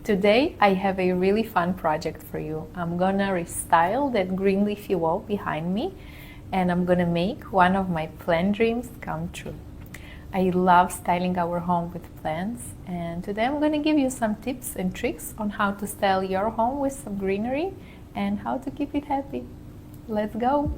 Today I have a really fun project for you. I'm gonna restyle that green leafy wall behind me, and I'm gonna make one of my plant dreams come true. I love styling our home with plants, and today I'm gonna give you some tips and tricks on how to style your home with some greenery and how to keep it happy. Let's go!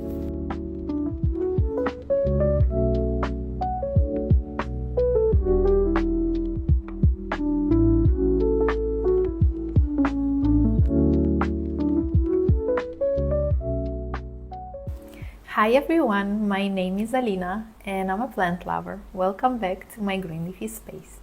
Hi everyone, my name is Alina and I'm a plant lover. Welcome back to my green leafy space.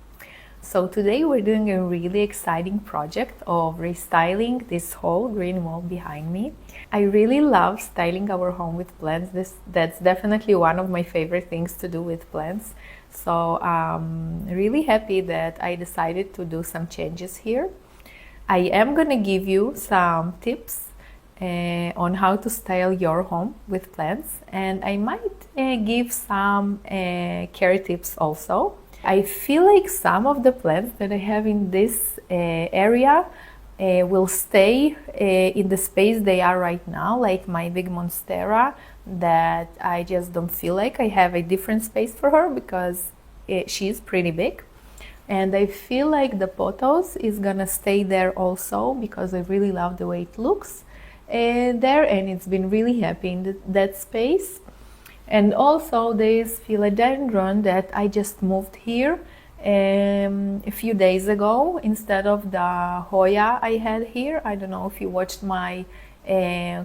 So today we're doing a really exciting project of restyling this whole green wall behind me. I really love styling our home with plants. That's definitely one of my favorite things to do with plants. So I'm really happy that I decided to do some changes here. I am gonna give you some tips on how to style your home with plants, and I might give some care tips also. I feel like some of the plants that I have in this area will stay in the space they are right now, like my big monstera that I just don't feel like I have a different space for her because she's pretty big. And I feel like the pothos is gonna stay there also because I really love the way it looks there, and it's been really happy in that space. And also this philodendron that I just moved here a few days ago instead of the Hoya I had here. I don't know if you watched my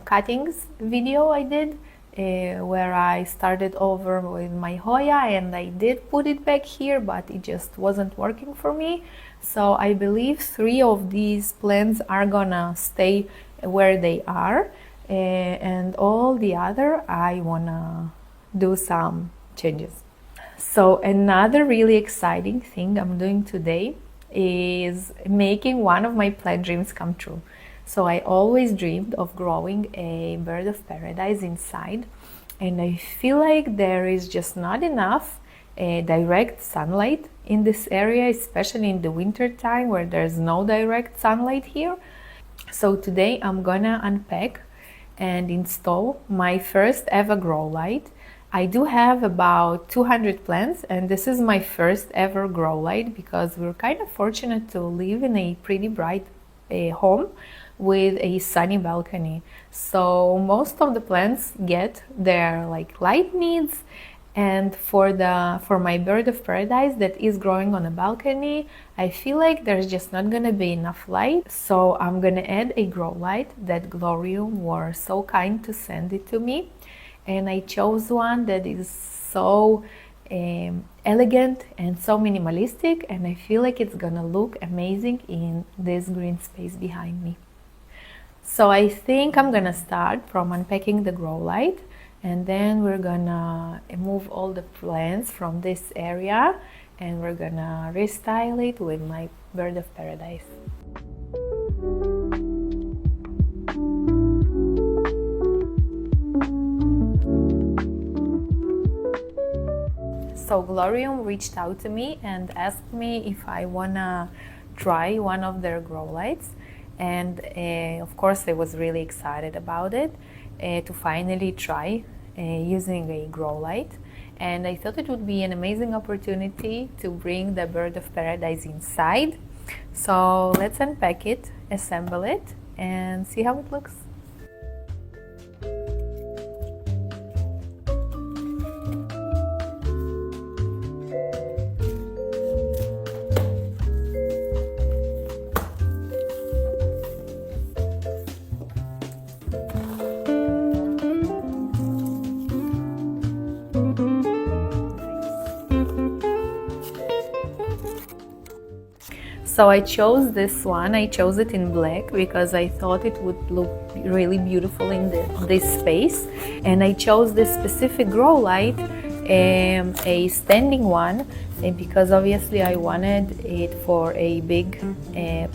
cuttings video I did where I started over with my Hoya, and I did put it back here, but it just wasn't working for me. So I believe 3 of these plants are gonna stay where they are, and all the other I wanna do some changes. So another really exciting thing I'm doing today is making one of my plant dreams come true. So I always dreamed of growing a bird of paradise inside, and I feel like there is just not enough direct sunlight in this area, especially in the winter time where there's no direct sunlight here. So today I'm gonna unpack and install my first ever grow light. I do have about 200 plants, and this is my first ever grow light because we're kind of fortunate to live in a pretty bright home with a sunny balcony. So most of the plants get their light needs, and for my bird of paradise that is growing on a balcony, I feel like there's just not gonna be enough light. So I'm gonna add a grow light that GLOWRIUM were so kind to send it to me, and I chose one that is so elegant and so minimalistic, and I feel like it's gonna look amazing in this green space behind me. So I think I'm gonna start from unpacking the grow light, and then we're gonna move all the plants from this area and we're gonna restyle it with my bird of paradise. So GLOWRIUM reached out to me and asked me if I wanna try one of their grow lights, and of course I was really excited about it to finally try using a grow light, and I thought it would be an amazing opportunity to bring the bird of paradise inside. So let's unpack it, assemble it, and see how it looks. So I chose this one. I chose it in black because I thought it would look really beautiful in this space. And I chose this specific grow light, a standing one, because obviously I wanted it for a big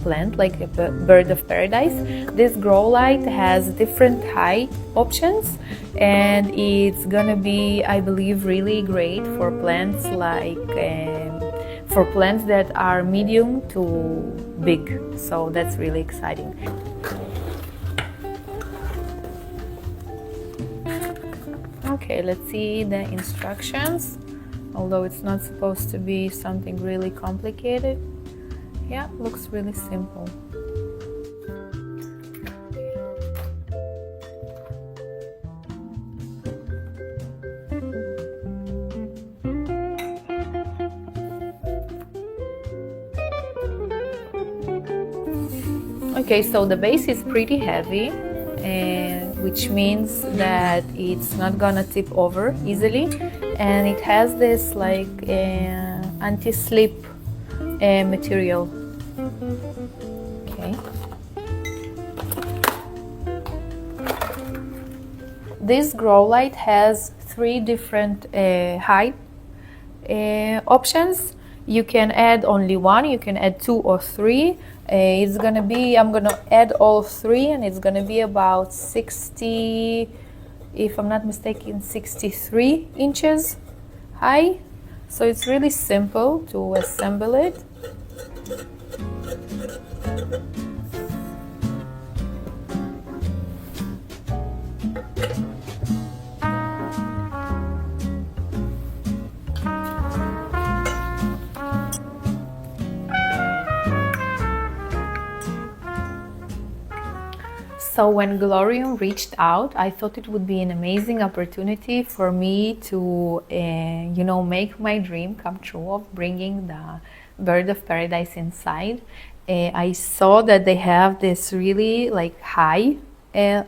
plant, like a bird of paradise. This grow light has different height options, and it's gonna be, I believe, really great for plants like for plants that are medium to big. So that's really exciting. Okay, let's see the instructions. Although it's not supposed to be something really complicated. Yeah, looks really simple. Okay, so the base is pretty heavy, which means that it's not gonna tip over easily, and it has this like anti-slip material. Okay. This grow light has 3 different height options. You can add only 1, you can add 2 or 3. It's gonna be, I'm gonna add all 3, and it's gonna be about 60, if I'm not mistaken, 63 inches high. So it's really simple to assemble it. So when GLOWRIUM reached out, I thought it would be an amazing opportunity for me to, make my dream come true of bringing the bird of paradise inside. I saw that they have this really like high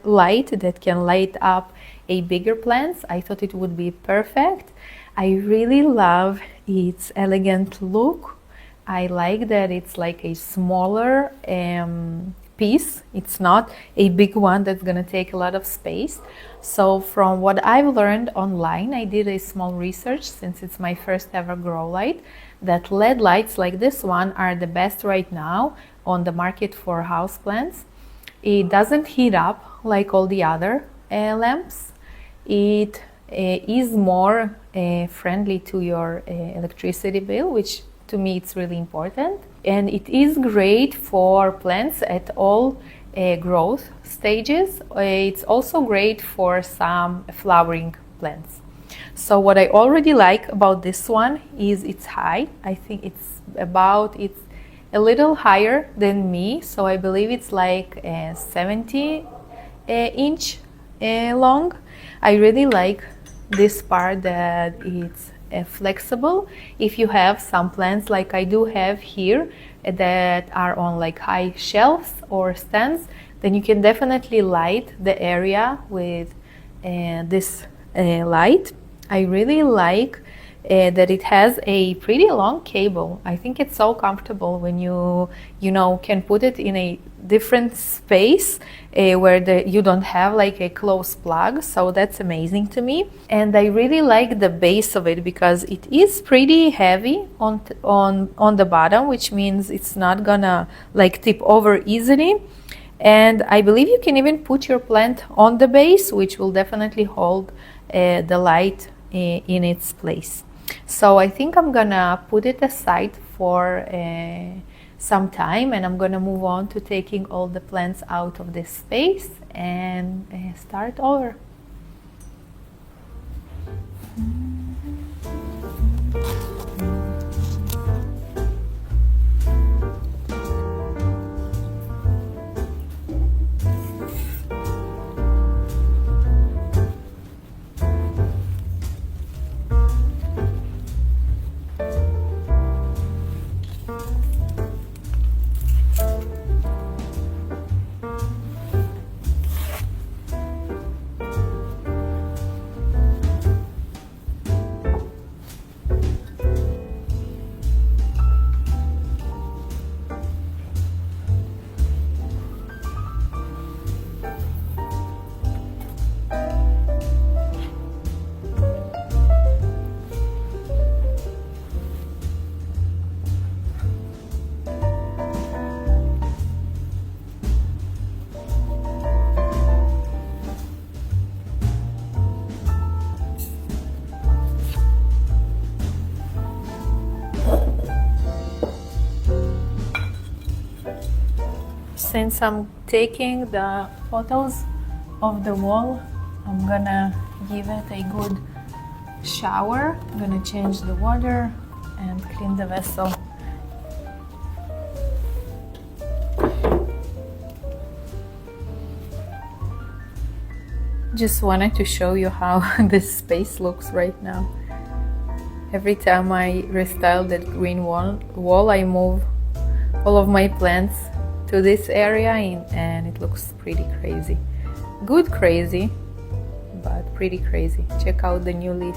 light that can light up a bigger plants. I thought it would be perfect. I really love its elegant look. I like that it's like a smaller piece. It's not a big one that's gonna take a lot of space. So from what I've learned online, I did a small research since it's my first ever grow light, that LED lights like this one are the best right now on the market for houseplants. It doesn't heat up like all the other lamps. It is more friendly to your electricity bill, which to me it's really important. And it is great for plants at all growth stages. It's also great for some flowering plants. So what I already like about this one is its height. I think it's a little higher than me, so I believe it's like 70 inch long. I really like this part that it's flexible. If you have some plants like I do have here that are on like high shelves or stands, then you can definitely light the area with this light. I really like that it has a pretty long cable. I think it's so comfortable when you can put it in a different space where you don't have like a close plug. So that's amazing to me. And I really like the base of it because it is pretty heavy on the bottom, which means it's not gonna like tip over easily. And I believe you can even put your plant on the base, which will definitely hold the light in its place. So I think I'm gonna put it aside for some time, and I'm gonna move on to taking all the plants out of this space and start over. Since I'm taking the photos of the wall, I'm gonna give it a good shower. I'm gonna change the water and clean the vessel. Just wanted to show you how this space looks right now. Every time I restyle that green wall, I move all of my plants to this area and it looks pretty crazy. Good crazy, but pretty crazy. Check out the new leaf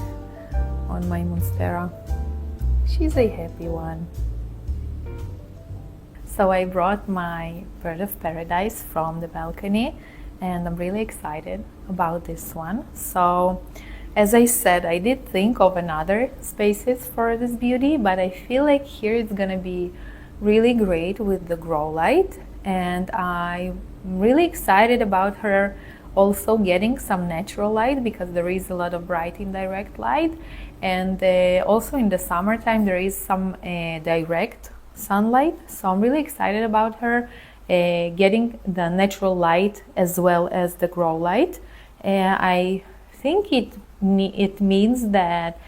on my monstera. She's a happy one. So I brought my bird of paradise from the balcony and I'm really excited about this one. So as I said, I did think of another spaces for this beauty, but I feel like here it's gonna be really great with the grow light, and I'm really excited about her also getting some natural light because there is a lot of bright indirect light, and also in the summertime there is some direct sunlight, so I'm really excited about her getting the natural light as well as the grow light. I think it means that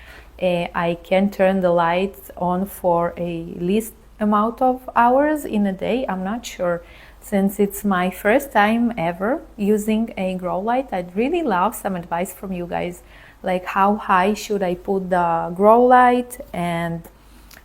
I can turn the lights on for a least amount of hours in a day. I'm not sure, since it's my first time ever using a grow light. I'd really love some advice from you guys, like how high should I put the grow light, and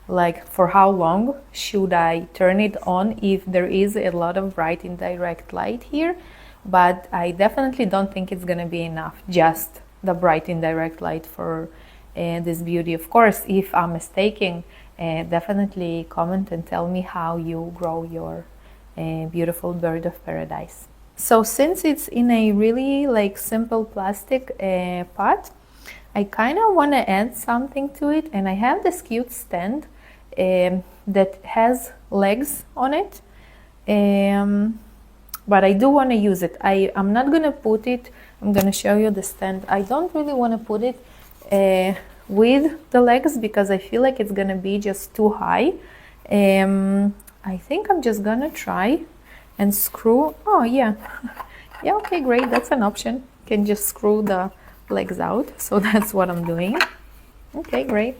like for how long should I turn it on if there is a lot of bright indirect light here. But I definitely don't think it's gonna be enough, just the bright indirect light for this beauty. Of course, if I'm mistaken, definitely comment and tell me how you grow your beautiful bird of paradise. So since it's in a really like simple plastic pot, I kind of want to add something to it, and I have this cute stand that has legs on it, but I do want to use it. I'm not going to put it, I'm going to show you the stand. I don't really want to put it with the legs because I feel like it's going to be just too high. I think I'm just going to try and screw. Oh yeah. Yeah, okay, great. That's an option. You can just screw the legs out. So that's what I'm doing. Okay, great.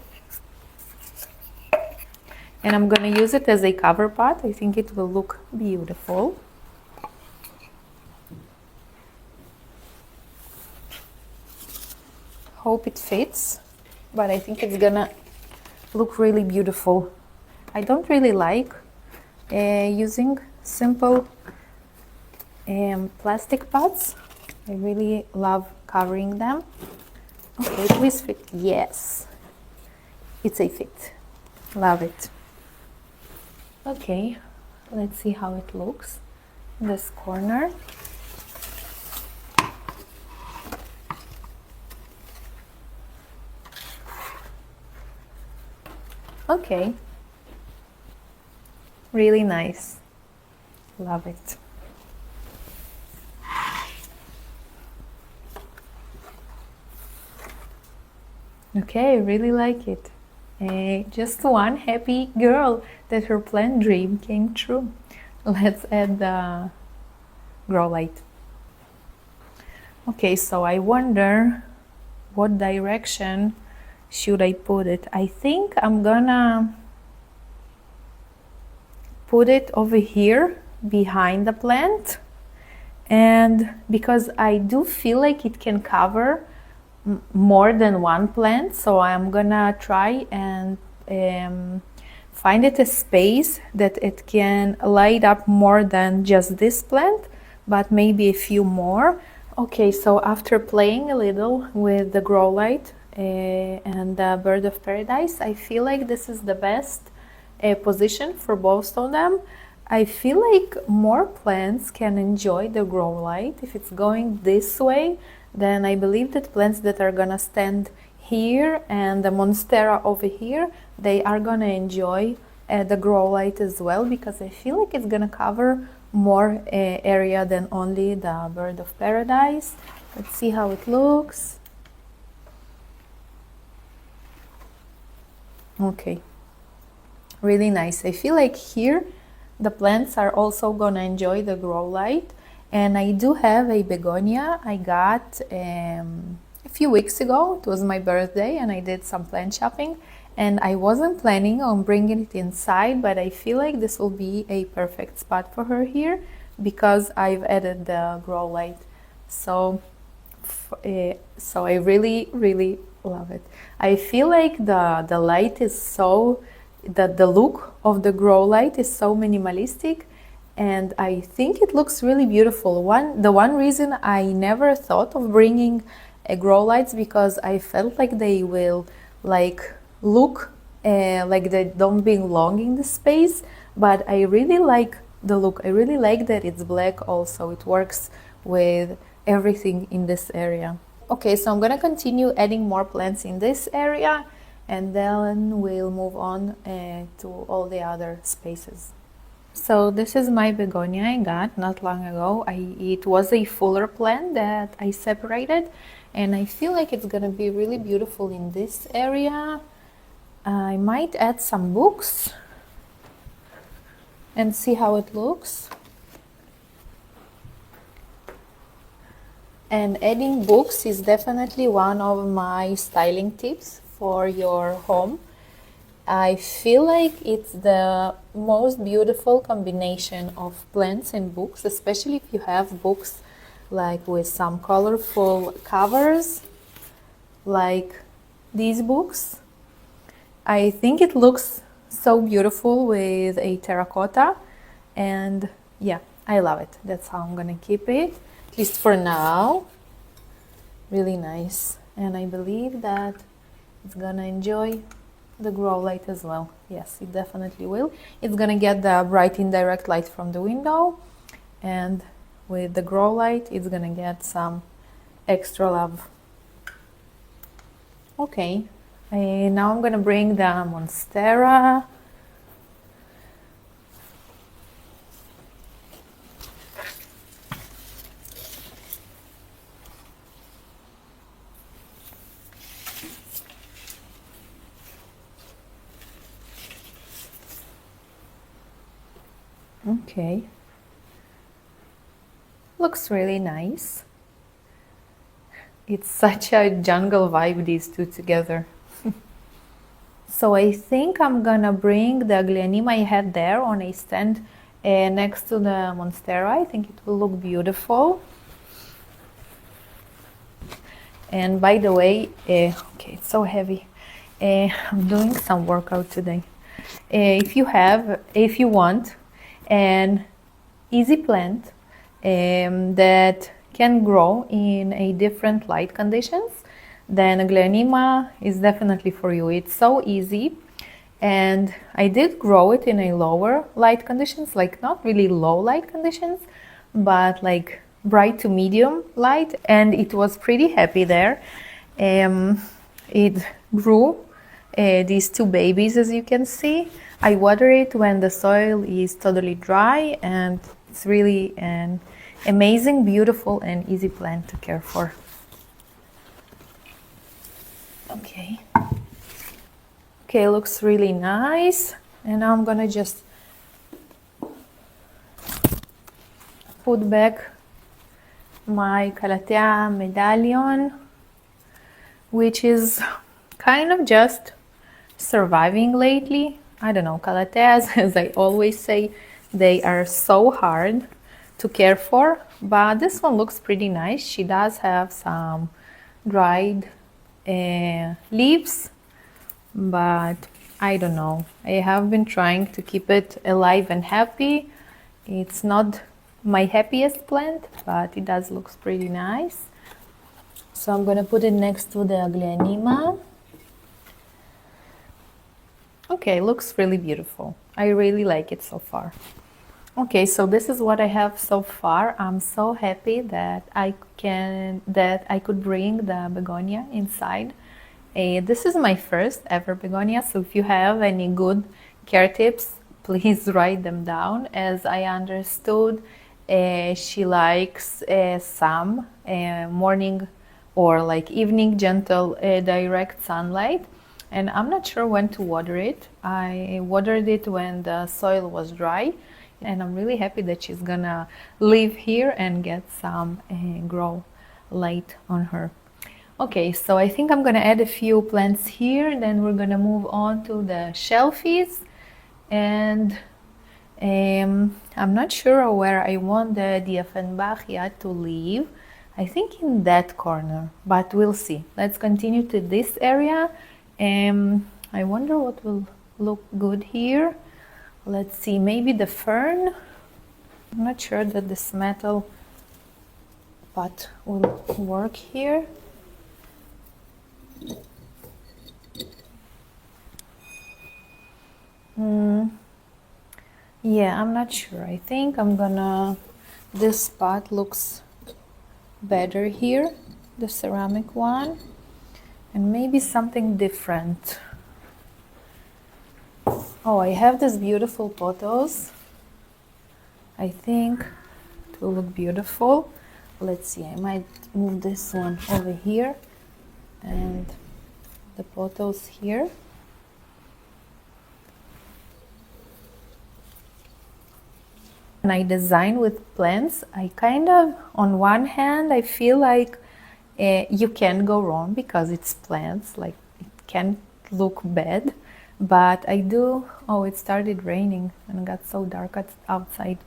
And I'm going to use it as a cover pot. I think it will look beautiful. Hope it fits, but I think it's gonna look really beautiful. I don't really like using simple plastic pots. I really love covering them. Okay, please fit. Yes, it's a fit. Love it. Okay, let's see how it looks in this corner. Okay, really nice. Love it. Okay, I really like it. Just one happy girl that her plant dream came true. Let's add the grow light. Okay, so I wonder what direction should I put it. I think I'm gonna put it over here behind the plant, and because I do feel like it can cover more than one plant, so I'm gonna try and find it a space that it can light up more than just this plant, but maybe a few more. Okay, so after playing a little with the grow light and the bird of paradise, I feel like this is the best position for both of them. I feel like more plants can enjoy the grow light if it's going this way. Then I believe that plants that are gonna stand here and the monstera over here, they are gonna enjoy the grow light as well, because I feel like it's gonna cover more area than only the bird of paradise. Let's see how it looks. Okay, really nice. I feel like here The plants are also gonna enjoy the grow light. And I do have a begonia I got a few weeks ago. It was my birthday and I did some plant shopping. And I wasn't planning on bringing it inside, but I feel like this will be a perfect spot for her here because I've added the grow light. So I really love it. I feel like the light is so, the look of the grow light is so minimalistic, and I think it looks really beautiful. The one reason I never thought of bringing a grow lights because I felt like they will like look like they don't belong in the space, but I really like the look. I really like that it's black also. It works with everything in this area. Okay, so I'm gonna continue adding more plants in this area and then we'll move on to all the other spaces. So this is my begonia I got not long ago. It was a fuller plant that I separated, and I feel like it's gonna be really beautiful in this area. I might add some books and see how it looks. And adding books is definitely one of my styling tips for your home. I feel like it's the most beautiful combination of plants and books, especially if you have books like with some colorful covers, like these books. I think it looks so beautiful with a terracotta, and yeah, I love it. That's how I'm gonna keep it, at least for now. Really nice, and I believe that it's gonna enjoy the grow light as well. Yes, it definitely will. It's gonna get the bright indirect light from the window, and with the grow light it's gonna get some extra love. Okay, now I'm gonna bring the monstera. Okay, looks really nice. It's such a jungle vibe, these two together. So I think I'm gonna bring the Gleonema I had there on a stand next to the monstera. I think it will look beautiful. And by the way, okay, it's so heavy. I'm doing some workout today. If you want an easy plant that can grow in a different light conditions, then Gleonema is definitely for you. It's so easy, and I did grow it in a lower light conditions, like not really low light conditions, but like bright to medium light, and it was pretty happy there. It grew these two babies, as you can see. I water it when the soil is totally dry, and it's really an amazing, beautiful, and easy plant to care for. Okay. Okay, looks really nice. And now I'm gonna just put back my Calathea medallion, which is kind of just surviving lately. I don't know, Calatheas, as I always say, they are so hard to care for, but this one looks pretty nice. She does have some dried leaves, but I don't know. I have been trying to keep it alive and happy. It's not my happiest plant, but it does look pretty nice. So I'm gonna put it next to the Gleonema. Okay, looks really beautiful. I really like it so far. Okay, so this is what I have so far. I'm so happy that I could bring the begonia inside. This is my first ever begonia, so if you have any good care tips, please write them down. As I understood, she likes some morning or like evening gentle direct sunlight, and I'm not sure when to water it. I watered it when the soil was dry. and I'm really happy that she's gonna live here and get some grow light on her. Okay, so I think I'm gonna add a few plants here, then we're gonna move on to the shelfies, and I'm not sure where I want the Dieffenbachia to live. I think in that corner, but we'll see. Let's continue to this area. I wonder what will look good here. Let's see, maybe the fern. I'm not sure that this metal pot will work here. Yeah, I'm not sure. I think I'm gonna, this pot looks better here, the ceramic one, and maybe something different. Oh, I have these beautiful pothos. I think it will look beautiful. Let's see, I might move this one over here and the pothos here. When I design with plants, I kind of, on one hand, I feel like you can't go wrong because it's plants, like it can't look bad. But I do, oh, it started raining and it got so dark outside.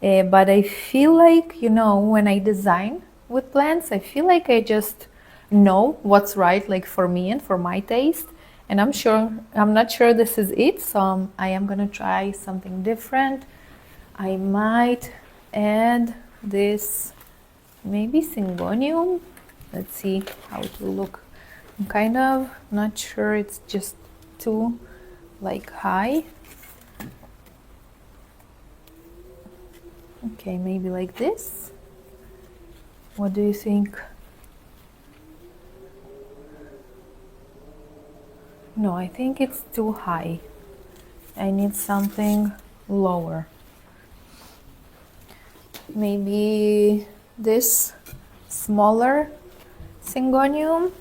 But I feel like, you know, when I design with plants, I feel like I just know what's right, like for me and for my taste. And I'm not sure this is it, so I am gonna try something different. I might add this, maybe syngonium. Let's see how it will look. I'm kind of not sure, it's just too like high. Okay, maybe like this. What do you think? No, I think it's too high. I need something lower. Maybe this smaller syngonium.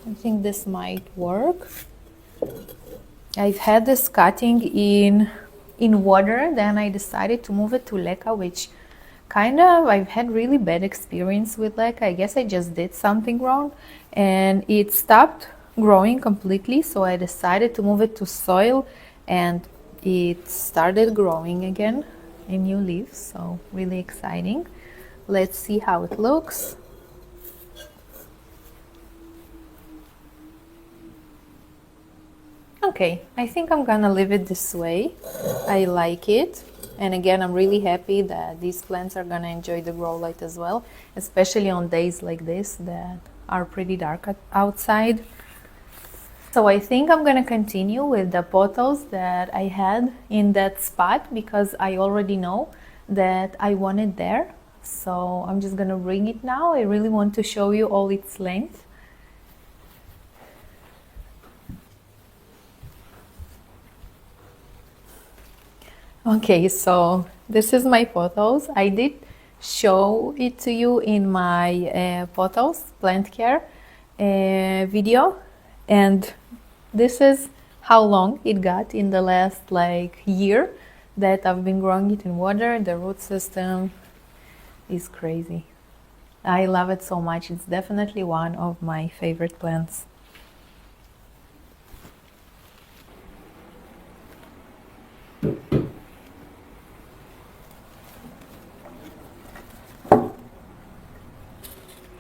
I think this might work. I've had this cutting in water, then I decided to move it to leca, which kind of, I've had really bad experience with leca. I guess I just did something wrong and it stopped growing completely, so I decided to move it to soil and it started growing again in new leaves, so really exciting. Let's see how it looks. Okay, I think I'm gonna leave it this way. I like it. And again, I'm really happy that these plants are gonna enjoy the grow light as well, especially on days like this that are pretty dark outside. So I think I'm gonna continue with the pothos that I had in that spot because I already know that I want it there. So I'm just gonna bring it now. I really want to show you all its length. Okay, so this is my pothos. I did show it to you in my pothos plant care video, and this is how long it got in the last year that I've been growing it in water. The root system is crazy. I love it so much. It's definitely one of my favorite plants.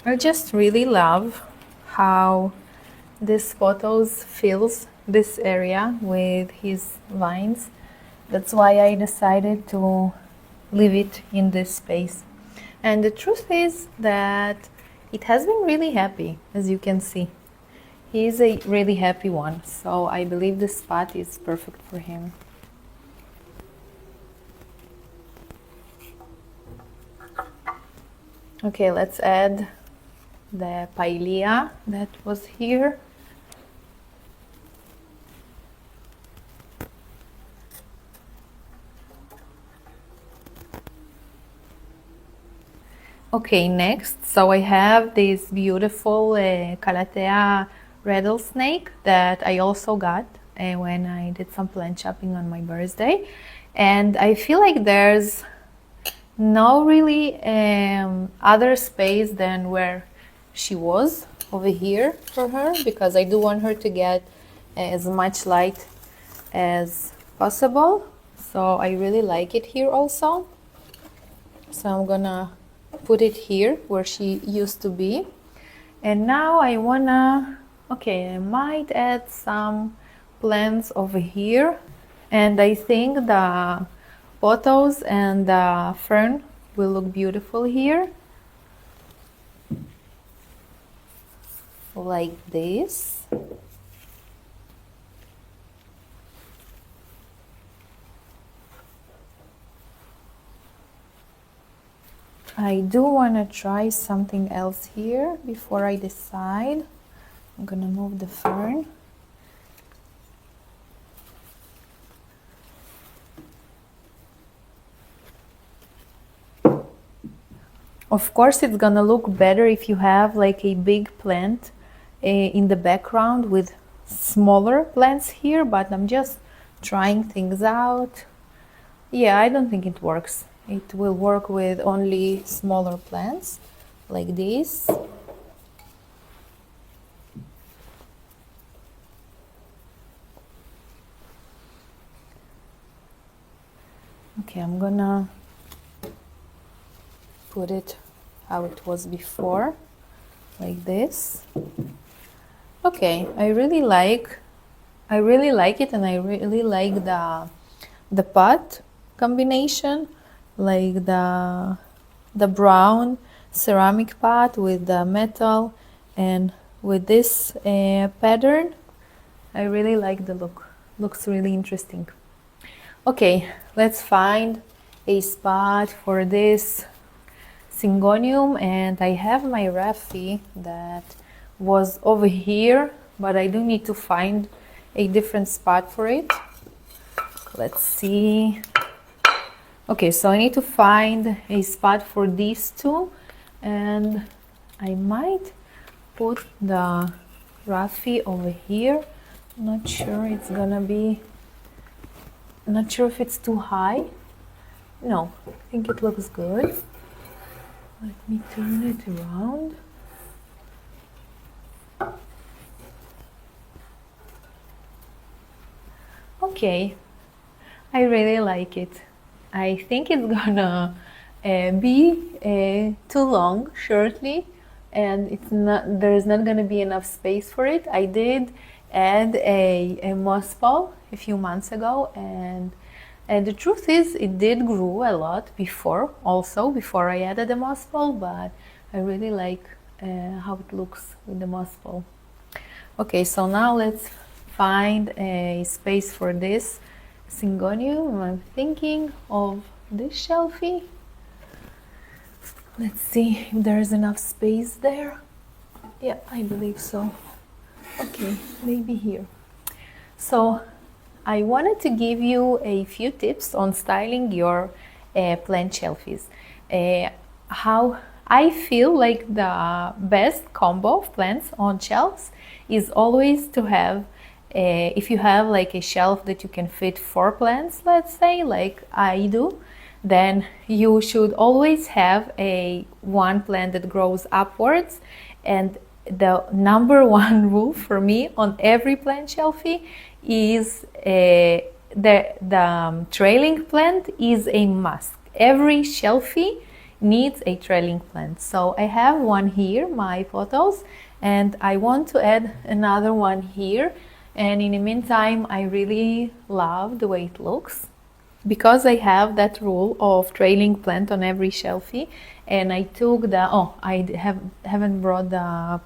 I just really love how this pothos fills this area with his vines. That's why I decided to leave it in this space. And the truth is that it has been really happy, as you can see. He is a really happy one, so I believe this spot is perfect for him. Okay, let's add the paella that was here. Okay, next, so I have this beautiful Calathea rattlesnake that I also got when I did some plant shopping on my birthday. and I feel like there's no really other space than where she was over here for her, because I do want her to get as much light as possible. So I really like it here also. So I'm gonna put it here where she used to be. And now I wanna, okay, I might add some plants over here. And I think the pothos and the fern will look beautiful here. Like this. I do want to try something else here before I decide. I'm gonna move the fern. Of course, it's gonna look better if you have like a big plant in the background with smaller plants here, but I'm just trying things out. Yeah, I don't think it works. It will work with only smaller plants like this. Okay, I'm gonna put it how it was before, like this. Okay, I really like it, and I really like the pot combination, like the brown ceramic pot with the metal and with this pattern. I really like the look. Looks really interesting. Okay, let's find a spot for this syngonium, and I have my Raffi that was over here, but I do need to find a different spot for it. Let's see. Okay, so I need to find a spot for these two, and I might put the Raffi over here. Not sure it's gonna be, not sure if it's too high. No, I think it looks good. Let me turn it around. Okay, I really like it. I think it's gonna be too long shortly, and there's not gonna be enough space for it. I did add a moss ball a few months ago, and the truth is it did grow a lot before I added the moss ball, but I really like how it looks with the moss ball. Okay, so now let's find a space for this syngonium. I'm thinking of this shelfie. Let's see if there's enough space there. Yeah, I believe so. Okay, maybe here. So I wanted to give you a few tips on styling your plant shelfies. How I feel like the best combo of plants on shelves is always to have, if you have like a shelf that you can fit 4 plants, let's say, like I do, then you should always have a one plant that grows upwards. And the number one rule for me on every plant shelfie is the trailing plant is a must. Every shelfie needs a trailing plant. So I have one here, my photos, and I want to add another one here. And in the meantime, I really love the way it looks, because I have that rule of trailing plant on every shelfie. And I took haven't brought the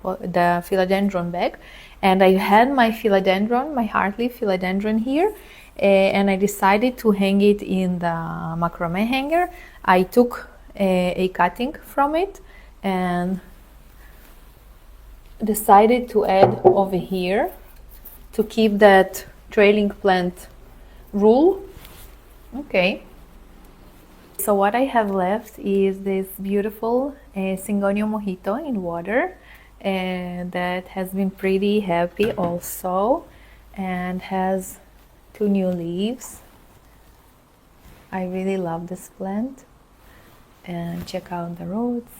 philodendron back, and I had my philodendron, my heartleaf philodendron here, and I decided to hang it in the macrame hanger. I took a cutting from it and decided to add over here to keep that trailing plant rule. Okay. So what I have left is this beautiful Syngonium mojito in water, and that has been pretty happy also, and has 2 new leaves. I really love this plant. And check out the roots.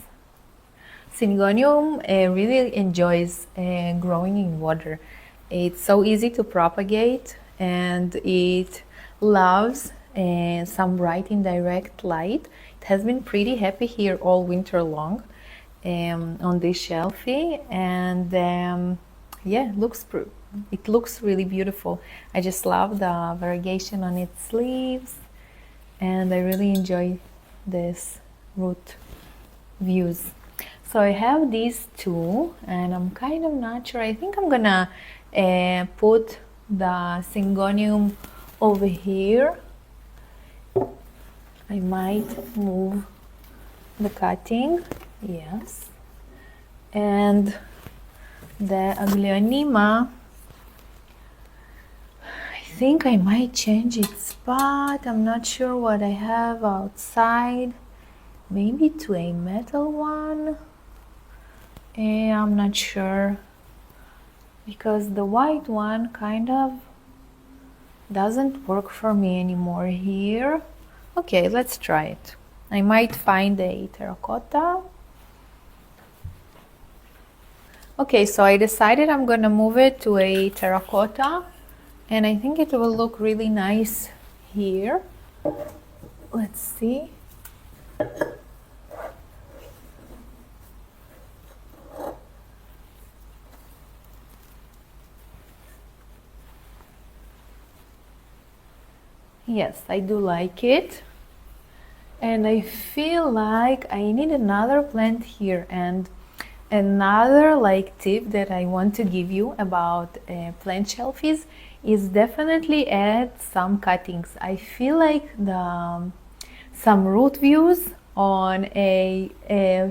Syngonium really enjoys growing in water. It's so easy to propagate, and it loves some bright indirect light. It has been pretty happy here all winter long on this shelfie, and yeah, it looks really beautiful. I just love the variegation on its leaves, and I really enjoy this root views. So I have these two, and I'm kind of not sure. I think I'm gonna put the Syngonium over here. I might move the cutting, yes. And the Aglaonema, I think I might change its spot. I'm not sure what I have outside. Maybe to a metal one. I'm not sure, because the white one kind of doesn't work for me anymore here. Okay, let's try it. I might find a terracotta. Okay, so I decided I'm gonna move it to a terracotta, and I think it will look really nice here. Let's see. Yes, I do like it, and I feel like I need another plant here. And another tip that I want to give you about plant shelfies is definitely add some cuttings. I feel like some root views on a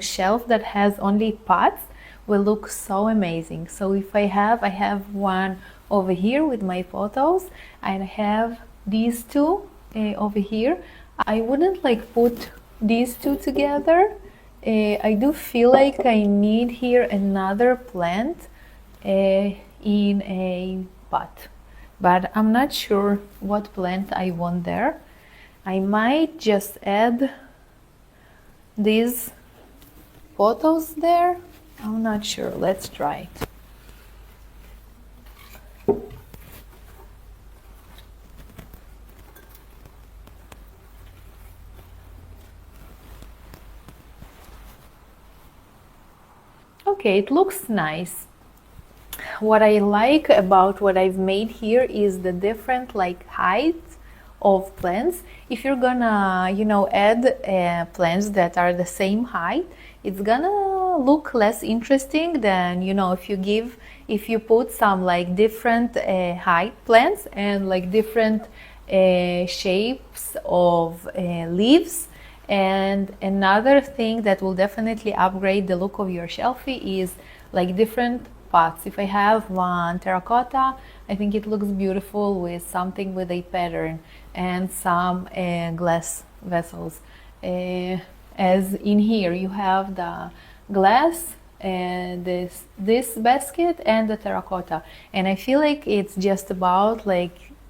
shelf that has only pots will look so amazing. So if I have one over here with my photos, and I have these two over here. I wouldn't put these two together. I do feel like I need here another plant in a pot, but I'm not sure what plant I want there. I might just add these photos there. I'm not sure. Let's try it. Okay, it looks nice. What I like about what I've made here is the different heights of plants. If you're gonna, add plants that are the same height, it's gonna look less interesting than, if you put some different height plants and different shapes of leaves. And another thing that will definitely upgrade the look of your shelfie is different pots. If I have one terracotta, I think it looks beautiful with something with a pattern and some glass vessels. As in here, you have the glass and this basket and the terracotta. And I feel like it's just about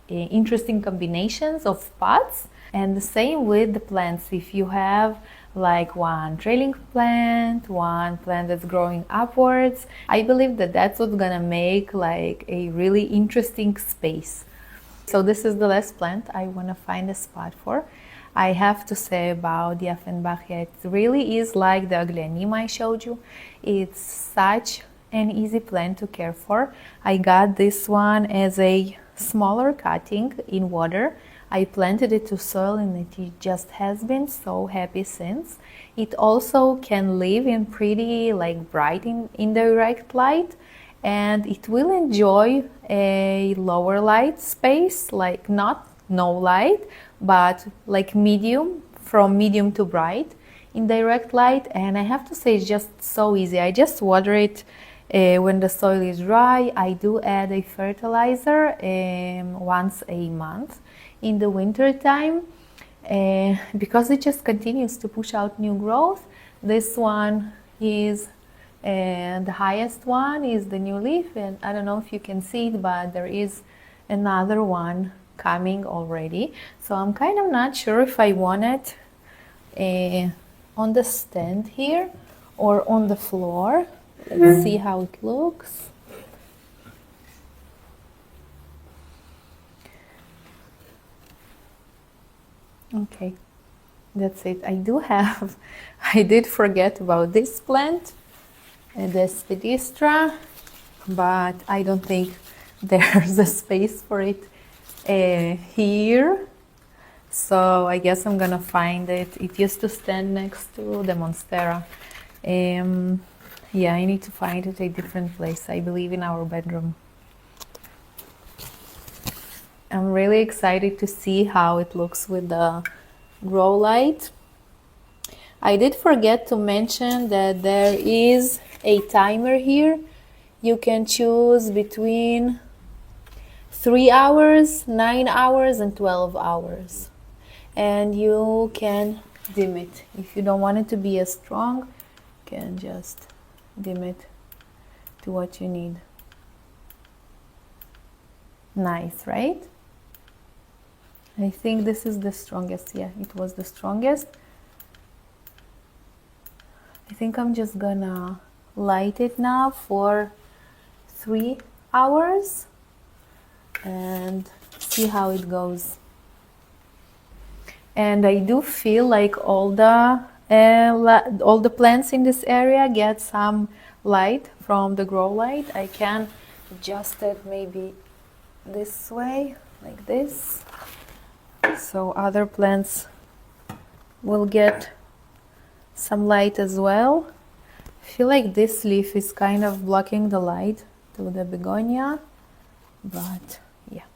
interesting combinations of pots. And the same with the plants. If you have one trailing plant, one plant that's growing upwards, I believe that that's what's gonna make a really interesting space. So this is the last plant I wanna find a spot for. I have to say about the Offenbachia, it really is like the Aglaonema I showed you. It's such an easy plant to care for. I got this one as a smaller cutting in water. I planted it to soil, and it just has been so happy since. It also can live in pretty bright indirect light, and it will enjoy a lower light space, not no light, but medium, from medium to bright indirect light. And I have to say, it's just so easy. I just water it when the soil is dry. I do add a fertilizer once a month in the winter time, because it just continues to push out new growth. This one is the highest one is the new leaf, and I don't know if you can see it, but there is another one coming already. So I'm kind of not sure if I want it on the stand here or on the floor. Let's see how it looks. Okay, that's it. I did forget about this plant, this pedistra, but I don't think there's a space for it here. So I guess I'm gonna find it. It used to stand next to the monstera. Yeah, I need to find it a different place. I believe in our bedroom. I'm really excited to see how it looks with the grow light. I did forget to mention that there is a timer here. You can choose between 3 hours, 9 hours, and 12 hours. And you can dim it. If you don't want it to be as strong, you can just dim it to what you need. Nice, right? I think this is the strongest. Yeah, it was the strongest. I think I'm just gonna light it now for 3 hours and see how it goes. And I do feel like all the plants in this area get some light from the grow light. I can adjust it maybe this way, like this, so other plants will get some light as well. I feel like this leaf is kind of blocking the light to the begonia, but yeah.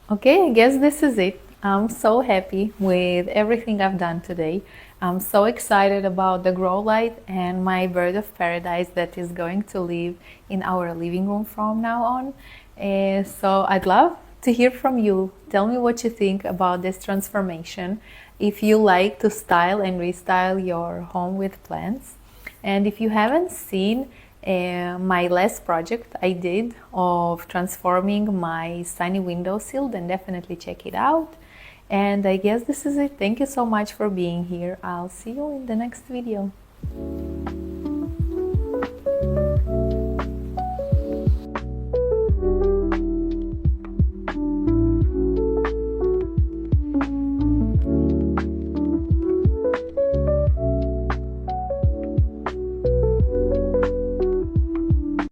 Okay, I guess this is it. I'm so happy with everything I've done today. I'm so excited about the grow light and my bird of paradise that is going to live in our living room from now on. So I'd love to hear from you. Tell me what you think about this transformation. If you like to style and restyle your home with plants. And if you haven't seen my last project I did of transforming my sunny windowsill, then definitely check it out. And I guess this is it. Thank you so much for being here. I'll see you in the next video.